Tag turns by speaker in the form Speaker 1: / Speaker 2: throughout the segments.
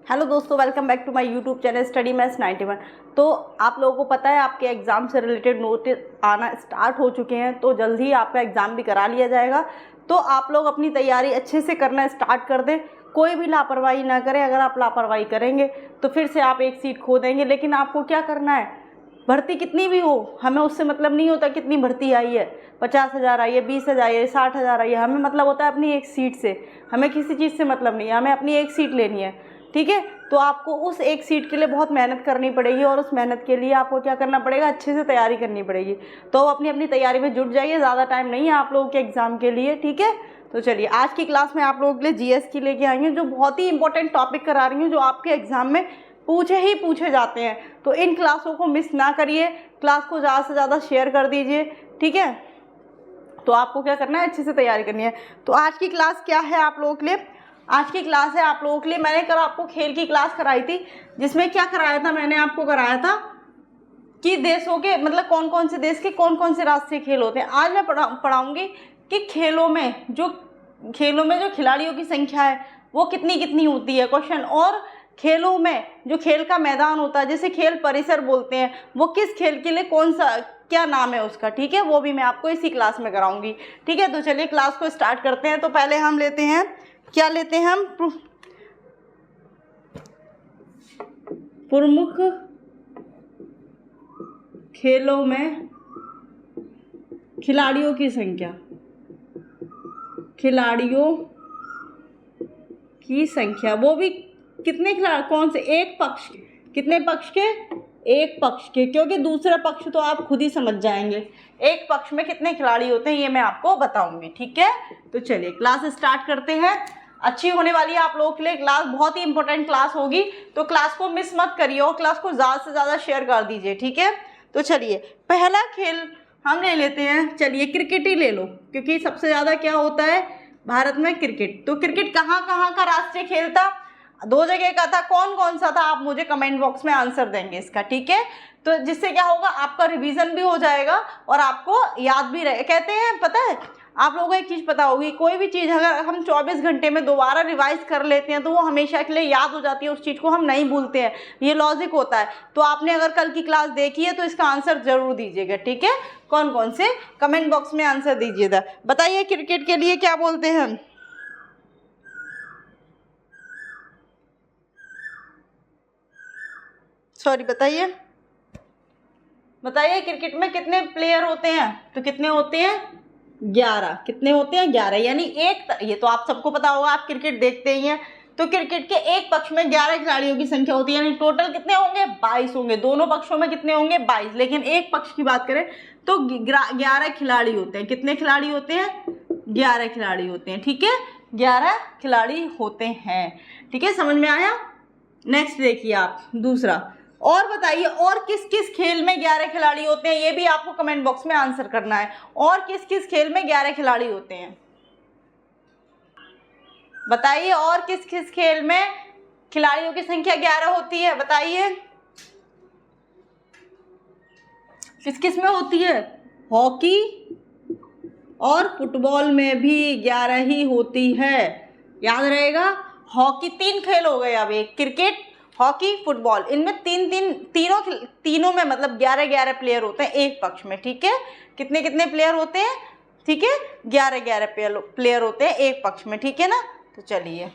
Speaker 1: Hello दोस्तों, welcome back to my YouTube channel study maths 91। तो आप लोगों को पता है आपके एग्ज़ाम से रिलेटेड नोटिस आना स्टार्ट हो चुके हैं, तो जल्द ही आपका एग्ज़ाम भी करा लिया जाएगा। तो आप लोग अपनी तैयारी अच्छे से करना स्टार्ट कर दें, कोई भी लापरवाही ना करें। अगर आप लापरवाही करेंगे तो फिर से आप एक सीट खो देंगे। लेकिन आपको क्या करना है, भर्ती कितनी भी हो, हमें उससे मतलब नहीं होता कितनी भर्ती आई है, 50,000 आई है, 20,000 आई है, 60,000 आई है। हमें मतलब होता है अपनी एक सीट से, हमें किसी चीज़ से मतलब नहीं है, हमें अपनी एक सीट लेनी है। ठीक है, तो आपको उस एक सीट के लिए बहुत मेहनत करनी पड़ेगी और उस मेहनत के लिए आपको क्या करना पड़ेगा, अच्छे से तैयारी करनी पड़ेगी। तो अपनी अपनी तैयारी में जुट जाइए, ज़्यादा टाइम नहीं है आप लोगों के एग्ज़ाम के लिए। ठीक है, तो चलिए आज की क्लास में आप लोगों के लिए जीएस की लेके आई हूँ, जो बहुत ही इंपॉर्टेंट टॉपिक करा रही हूँ, जो आपके एग्जाम में पूछे जाते हैं। तो इन क्लासों को मिस ना करिए, क्लास को ज़्यादा से ज़्यादा शेयर कर दीजिए। ठीक है, तो आपको क्या करना है, अच्छे से तैयारी करनी है। तो आज की क्लास क्या है आप लोगों के लिए, आज की क्लास है आप लोगों के लिए, मैंने कल आपको खेल की क्लास कराई थी, जिसमें क्या कराया था, मैंने आपको कराया था कि देशों के मतलब कौन कौन से देश के कौन कौन से राष्ट्रीय खेल होते हैं। आज मैं पढ़ाऊंगी कि खेलों में जो खिलाड़ियों की संख्या है वो कितनी कितनी होती है क्वेश्चन, और खेलों में जो खेल का मैदान होता है, जैसे खेल परिसर बोलते हैं, वो किस खेल के लिए कौन सा क्या नाम है उसका। ठीक है, वो भी मैं आपको इसी क्लास में कराऊंगी। ठीक है, तो चलिए क्लास को स्टार्ट करते हैं। तो पहले हम लेते हैं, क्या लेते हैं हम, प्रमुख खेलों में खिलाड़ियों की संख्या, खिलाड़ियों की संख्या, वो भी कितने खिलाड़ी, कौन से, एक पक्ष, कितने पक्ष के, एक पक्ष के, क्योंकि दूसरा पक्ष तो आप खुद ही समझ जाएंगे। एक पक्ष में कितने खिलाड़ी होते हैं ये मैं आपको बताऊंगी। ठीक है, तो चलिए क्लास स्टार्ट करते हैं। अच्छी होने वाली है आप लोगों के लिए क्लास, बहुत ही इंपॉर्टेंट क्लास होगी, तो क्लास को मिस मत करिए और क्लास को ज़्यादा से ज़्यादा शेयर कर दीजिए। ठीक है, तो चलिए पहला खेल हम ले लेते हैं। चलिए क्रिकेट ही ले लो, क्योंकि सबसे ज़्यादा क्या होता है भारत में, क्रिकेट। तो क्रिकेट कहाँ कहाँ का राष्ट्रीय खेल था, दो जगह का था, कौन कौन सा था, आप मुझे कमेंट बॉक्स में आंसर देंगे इसका। ठीक है, तो जिससे क्या होगा, आपका रिवीजन भी हो जाएगा और आपको याद भी रहे। कहते हैं, पता है आप लोगों को एक चीज़ पता होगी, कोई भी चीज़ अगर हम 24 घंटे में दोबारा रिवाइज कर लेते हैं तो वो हमेशा के लिए याद हो जाती है, उस चीज़ को हम नहीं भूलते हैं, ये लॉजिक होता है। तो आपने अगर कल की क्लास देखी है तो इसका आंसर जरूर दीजिएगा। ठीक है, कौन कौन से कमेंट बॉक्स में आंसर दीजिएगा। बताइए क्रिकेट के लिए क्या बोलते हैं हम, सॉरी बताइए क्रिकेट में कितने प्लेयर होते हैं, तो कितने होते हैं, 11। कितने होते हैं, 11। यानी ये तो आप सबको पता होगा, आप क्रिकेट देखते ही हैं। तो क्रिकेट के एक पक्ष में 11 खिलाड़ियों की संख्या होती है, यानी टोटल कितने होंगे, 22 होंगे। दोनों पक्षों में कितने होंगे, 22। लेकिन एक पक्ष की बात करें तो 11 खिलाड़ी होते हैं। कितने खिलाड़ी होते हैं, 11 खिलाड़ी होते हैं। ठीक है, 11 खिलाड़ी होते हैं। ठीक है, समझ में आया। नेक्स्ट देखिए आप दूसरा, और बताइए और किस किस खेल में 11 खिलाड़ी होते हैं, ये भी आपको कमेंट बॉक्स में आंसर करना है। और किस किस खेल में 11 खिलाड़ी होते हैं, बताइए। और किस किस खेल में खिलाड़ियों की संख्या 11 होती है, बताइए। किस किस में होती है, हॉकी और फुटबॉल में भी 11 ही होती है, याद रहेगा। हॉकी 3 खेल हो गए, अब एक क्रिकेट, हॉकी, फुटबॉल, इनमें तीनों में मतलब 11 प्लेयर होते हैं एक पक्ष में। ठीक है, कितने कितने प्लेयर होते हैं, ठीक है, 11 प्लेयर होते हैं एक पक्ष में। ठीक है ना, तो चलिए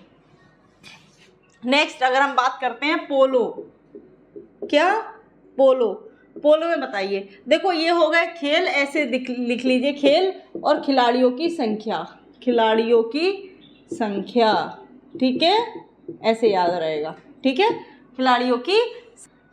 Speaker 1: नेक्स्ट अगर हम बात करते हैं पोलो, क्या, पोलो में बताइए। देखो ये हो गए खेल, ऐसे लिख लीजिए, खेल और खिलाड़ियों की संख्या, खिलाड़ियों की संख्या। ठीक है, ऐसे याद रहेगा। ठीक है, खिलाड़ियों की।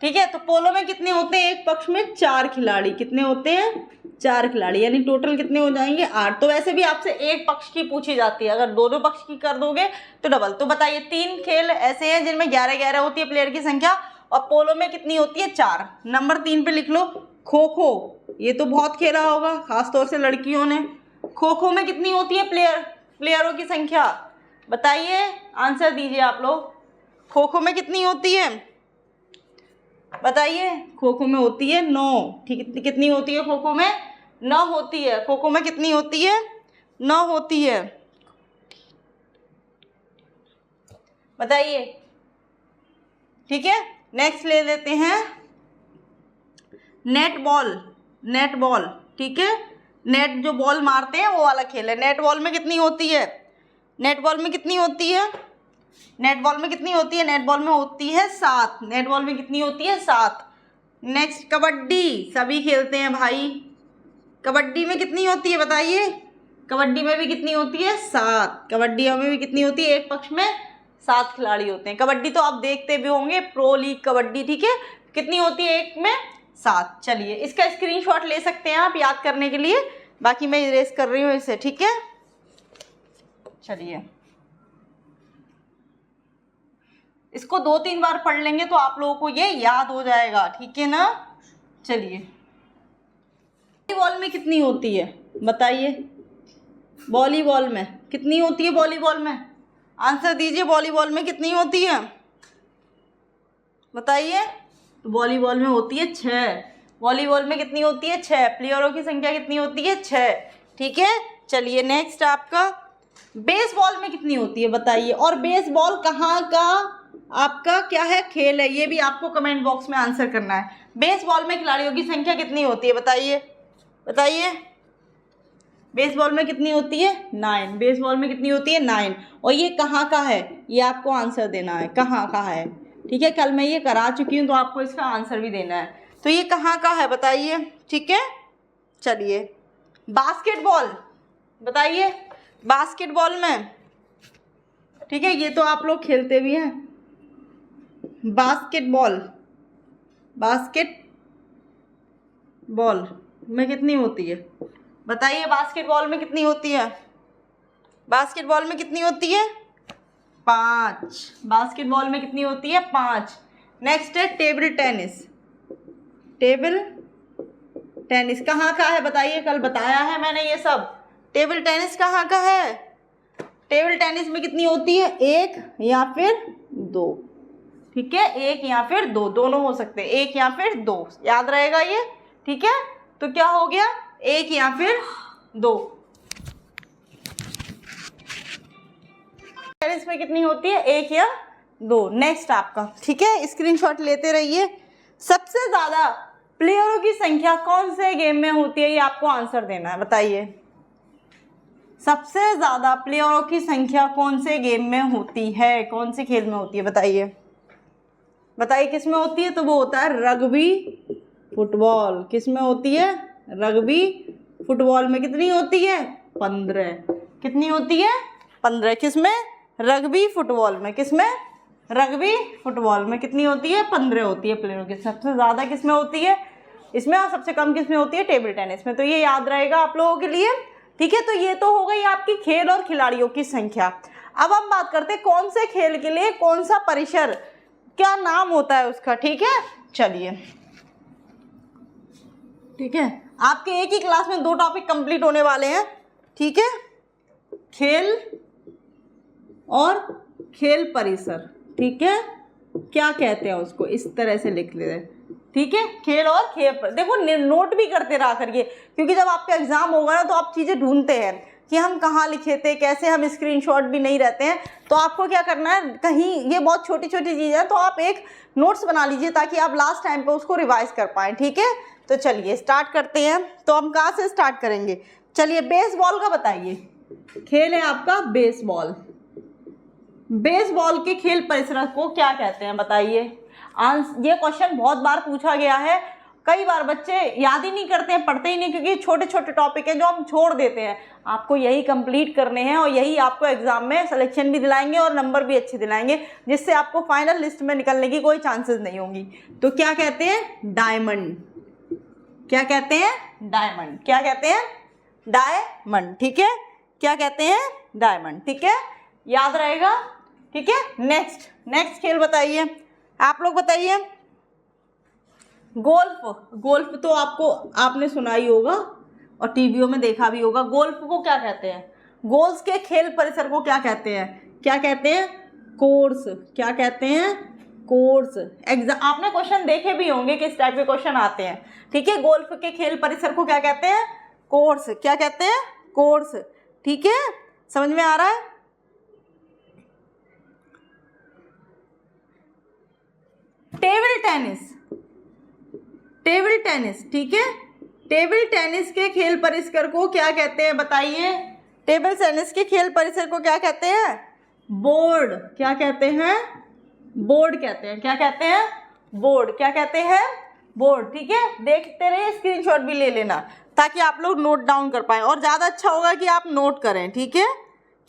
Speaker 1: ठीक है, तो पोलो में कितने होते हैं, एक पक्ष में 4 खिलाड़ी, कितने होते हैं, 4 खिलाड़ी, यानी टोटल कितने हो जाएंगे, 8। तो वैसे भी आपसे एक पक्ष की पूछी जाती है, अगर दोनों पक्ष की कर दोगे तो डबल। तो बताइए 3 खेल ऐसे हैं जिनमें 11 होती है प्लेयर की संख्या, और पोलो में कितनी होती है, 4। नंबर 3 पे लिख लो खो खो, ये तो बहुत खेला होगा खासतौर से लड़कियों ने। खो खो में कितनी होती है प्लेयरों की संख्या, बताइए, आंसर दीजिए आप लोग। खो खो में कितनी होती है, बताइए। खो खो में होती है 9। ठीक, कितनी होती है खो खो में, 9 होती है। खो खो में कितनी होती है, 9 होती है, बताइए। ठीक है। नेक्स्ट ले लेते हैं नेट बॉल, ठीक है। नेट जो बॉल मारते हैं वो वाला खेल है। नेट बॉल में कितनी होती है? नेट बॉल में कितनी होती है? नेट बॉल में कितनी होती है? नेट बॉल में होती है 7। नेट बॉल में कितनी होती है? 7। नेक्स्ट कबड्डी, सभी खेलते हैं भाई। कबड्डी में कितनी होती है बताइए? कबड्डी में भी कितनी होती है? 7। कबड्डी में भी कितनी होती है? एक पक्ष में 7 खिलाड़ी होते हैं। कबड्डी तो आप देखते भी होंगे, प्रो लीग कबड्डी, ठीक है। कितनी होती है एक में? 7। चलिए इसका स्क्रीनशॉट ले सकते हैं आप याद करने के लिए, बाकी मैं इरेज कर रही हूँ इसे, ठीक है। चलिए इसको 2-3 बार पढ़ लेंगे तो आप लोगों को ये याद हो जाएगा, ठीक है ना। चलिए वॉलीबॉल में कितनी होती है बताइए? वॉलीबॉल में कितनी होती है? वॉलीबॉल में आंसर दीजिए। वॉलीबॉल में कितनी होती है बताइए? तो वॉलीबॉल में होती है 6। वॉलीबॉल में कितनी होती है? 6। प्लेयरों की संख्या कितनी होती है? 6, ठीक है। चलिए नेक्स्ट आपका बेसबॉल में कितनी होती है बताइए? और बेसबॉल कहाँ का आपका क्या है? खेल है। ये भी आपको कमेंट बॉक्स में आंसर करना है। बेसबॉल में खिलाड़ियों की संख्या कितनी होती है बताइए? बताइए बेसबॉल में कितनी होती है? 9। बेसबॉल में कितनी होती है? 9। और ये कहाँ का है? ये आपको आंसर देना है, कहाँ का है, ठीक है। कल मैं ये करा चुकी हूँ तो आपको इसका आंसर भी देना है। तो ये कहाँ का है बताइए, ठीक है। चलिए बास्केटबॉल बताइए। बास्केटबॉल में, ठीक है, ये तो आप लोग खेलते भी हैं। बास्केटबॉल में कितनी होती है बताइए? बास्केटबॉल में कितनी होती है? बास्केटबॉल में कितनी होती है? 5। बास्केटबॉल में कितनी होती है? 5। नेक्स्ट है टेबल टेनिस। टेबल टेनिस कहाँ का है बताइए? कल बताया है मैंने ये सब। टेबल टेनिस कहाँ का है? टेबल टेनिस में कितनी होती है? 1 या फिर 2, ठीक है। 1 या फिर 2, दोनों हो सकते हैं, 1 या फिर 2, याद रहेगा ये, ठीक है। तो क्या हो गया? 1 या फिर 2। टेनिस में कितनी होती है? 1 या 2। नेक्स्ट आपका, ठीक है, स्क्रीनशॉट लेते रहिए। सबसे ज़्यादा प्लेयरों की संख्या कौन से गेम में होती है? ये आपको आंसर देना है, बताइए। सबसे ज़्यादा प्लेयरों की संख्या कौन से गेम में होती है? कौन से खेल में होती है बताइए? बताइए किस में होती है? तो वो होता है रग्बी फुटबॉल। किस में होती है? रग्बी फुटबॉल में कितनी होती है? 15। कितनी होती है? 15। किस में? रग्बी फुटबॉल में। किस में? रग्बी फुटबॉल में कितनी होती है? 15 होती है प्लेयरों की। सबसे ज़्यादा किस में होती है? इसमें। और सबसे कम किस में होती है? टेबल टेनिस में। तो ये याद रहेगा आप लोगों के लिए, ठीक है। तो ये तो हो गई आपकी खेल और खिलाड़ियों की संख्या। अब हम बात करते हैं कौन से खेल के लिए कौन सा परिसर, क्या नाम होता है उसका, ठीक है। चलिए, ठीक है, आपके एक ही क्लास में 2 टॉपिक कंप्लीट होने वाले हैं, ठीक है। खेल और खेल परिसर, ठीक है। क्या कहते हैं उसको, इस तरह से लिख ले रहे, ठीक है। खेल और खेल पर देखो, नोट भी करते रहा करिए, क्योंकि जब आपका एग्जाम होगा ना तो आप चीज़ें ढूंढते हैं कि हम कहाँ लिखे थे, कैसे, हम स्क्रीनशॉट भी नहीं रहते हैं। तो आपको क्या करना है, कहीं ये बहुत छोटी छोटी चीज़ है तो आप एक नोट्स बना लीजिए ताकि आप लास्ट टाइम पे उसको रिवाइज कर पाएँ, ठीक है। तो चलिए स्टार्ट करते हैं। तो हम कहाँ से स्टार्ट करेंगे? चलिए बेसबॉल का बताइए। खेल है आपका बेसबॉल। बेसबॉल के खेल परिसर को क्या कहते हैं बताइए? ये क्वेश्चन बहुत बार पूछा गया है। कई बार बच्चे याद ही नहीं करते हैं, पढ़ते ही नहीं, क्योंकि छोटे छोटे टॉपिक हैं जो हम छोड़ देते हैं। आपको यही कंप्लीट करने हैं और यही आपको एग्जाम में सिलेक्शन भी दिलाएंगे और नंबर भी अच्छे दिलाएंगे, जिससे आपको फाइनल लिस्ट में निकलने की कोई चांसेस नहीं होंगी। तो क्या कहते हैं? डायमंड। क्या कहते हैं? डायमंड। क्या कहते हैं? डायमंड, ठीक है। क्या कहते हैं? डायमंड, ठीक है, याद रहेगा, ठीक है। नेक्स्ट खेल बताइए, आप लोग बताइए। गोल्फ तो आपने सुना ही होगा और टीवियों में देखा भी होगा। गोल्फ को क्या कहते हैं? गोल्फ के खेल परिसर को क्या कहते हैं? क्या कहते हैं? कोर्स। क्या कहते हैं? कोर्स। एग्जाम आपने क्वेश्चन देखे भी होंगे किस टाइप के क्वेश्चन आते हैं, ठीक है। गोल्फ के खेल परिसर को क्या कहते हैं? कोर्स। क्या कहते हैं? कोर्स, ठीक है। समझ में आ रहा है? टेनिस, टेबल टेनिस, ठीक है। टेबल टेनिस के खेल परिसर को क्या कहते हैं बताइए? टेबल टेनिस के खेल परिसर को क्या कहते हैं? बोर्ड। क्या कहते हैं? बोर्ड कहते हैं। क्या कहते हैं? बोर्ड। क्या कहते हैं? बोर्ड, ठीक है। देखते रहिए, स्क्रीनशॉट भी ले लेना ताकि आप लोग नोट डाउन कर पाएं, और ज़्यादा अच्छा होगा कि आप नोट करें, ठीक है।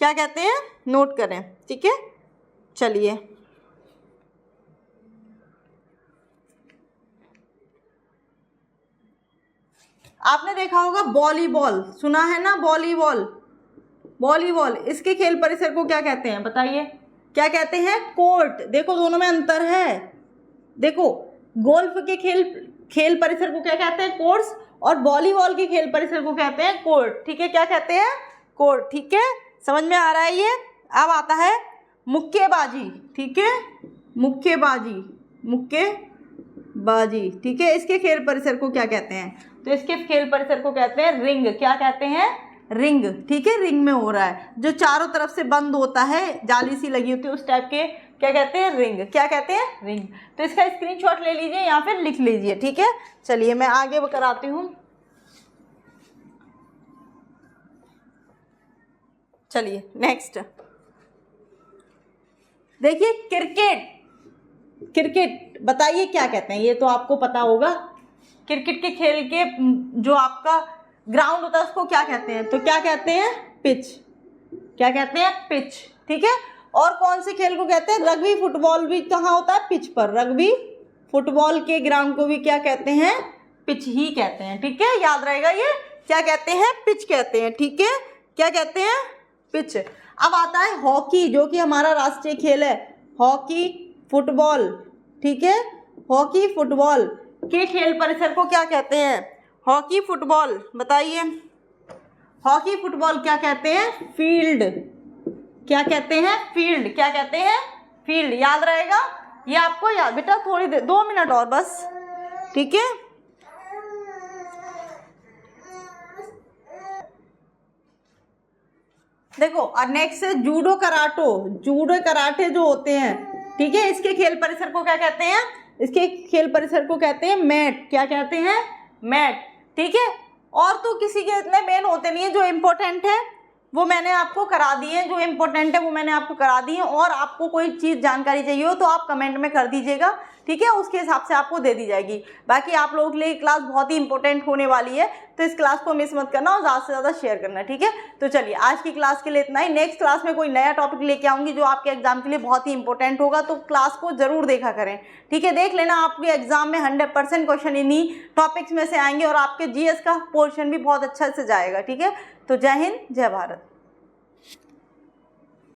Speaker 1: क्या कहते हैं? नोट करें, ठीक है। चलिए, आपने देखा होगा वॉलीबॉल, सुना है ना? वॉलीबॉल, वॉलीबॉल, इसके खेल परिसर को क्या कहते हैं बताइए? क्या कहते हैं? कोर्ट। देखो दोनों में अंतर है। देखो, गोल्फ के खेल परिसर को क्या कहते हैं? कोर्ट्स, और वॉलीबॉल के खेल परिसर को कहते हैं कोर्ट, ठीक है। क्या कहते हैं? कोर्ट, ठीक है। समझ में आ रहा है ये? अब आता है मुक्केबाजी, ठीक है। मुक्केबाजी, मुक्केबाजी, ठीक है। इसके खेल परिसर को क्या कहते हैं? तो इसके खेल परिसर को कहते हैं रिंग। क्या कहते हैं? रिंग, ठीक है। रिंग में हो रहा है, जो चारों तरफ से बंद होता है, जाली सी लगी होती है, उस टाइप के क्या कहते हैं? रिंग। क्या कहते हैं? रिंग। तो इसका स्क्रीनशॉट ले लीजिए या फिर लिख लीजिए, ठीक है। चलिए मैं आगे कराती हूँ। चलिए नेक्स्ट देखिए, क्रिकेट। क्रिकेट बताइए क्या कहते हैं? ये तो आपको पता होगा। क्रिकेट के खेल के जो आपका ग्राउंड होता है उसको क्या कहते हैं? तो क्या कहते हैं? पिच। क्या कहते हैं? पिच, ठीक है। और कौन से खेल को कहते हैं? रग्बी फुटबॉल भी कहाँ होता है? पिच पर। रग्बी फुटबॉल के ग्राउंड को भी क्या कहते हैं? पिच ही कहते हैं, ठीक है। याद रहेगा ये। क्या कहते हैं? पिच कहते हैं, ठीक है। क्या कहते हैं? पिच। अब आता है हॉकी, जो कि हमारा राष्ट्रीय खेल है। हॉकी, फुटबॉल, ठीक है। हॉकी फुटबॉल के खेल परिसर को क्या कहते हैं? हॉकी फुटबॉल बताइए। हॉकी फुटबॉल क्या कहते हैं? फील्ड। क्या कहते हैं? फील्ड। क्या कहते हैं? फील्ड। याद रहेगा ये आपको? याद बेटा, थोड़ी देर, 2 मिनट और बस, ठीक है। देखो, और नेक्स्ट है जूडो कराटो। जूडो कराटे जो होते हैं, ठीक है, इसके खेल परिसर को क्या कहते हैं? इसके खेल परिसर को कहते हैं मैट। क्या कहते हैं? मैट, ठीक है। और तो किसी के इतने मेन होते नहीं है, जो इम्पोर्टेंट है वो मैंने आपको करा दी है, जो इम्पोर्टेंट है वो मैंने आपको करा दी है। और आपको कोई चीज़ जानकारी चाहिए हो तो आप कमेंट में कर दीजिएगा, ठीक है। उसके हिसाब से आपको दे दी जाएगी। बाकी आप लोगों के लिए क्लास बहुत ही इंपॉर्टेंट होने वाली है, तो इस क्लास को मिस मत करना और ज़्यादा से ज़्यादा शेयर करना, ठीक है। तो चलिए, आज की क्लास के लिए इतना ही। नेक्स्ट क्लास में कोई नया टॉपिक लेके आऊँगी जो आपके एग्जाम के लिए बहुत ही इंपॉर्टेंट होगा, तो क्लास को जरूर देखा करें, ठीक है। देख लेना, आपके एग्जाम में 100% क्वेश्चन इन्हीं टॉपिक्स में से आएंगे और आपके GS का पोर्शन भी बहुत अच्छा से जाएगा, ठीक है। तो जय हिंद, जय भारत।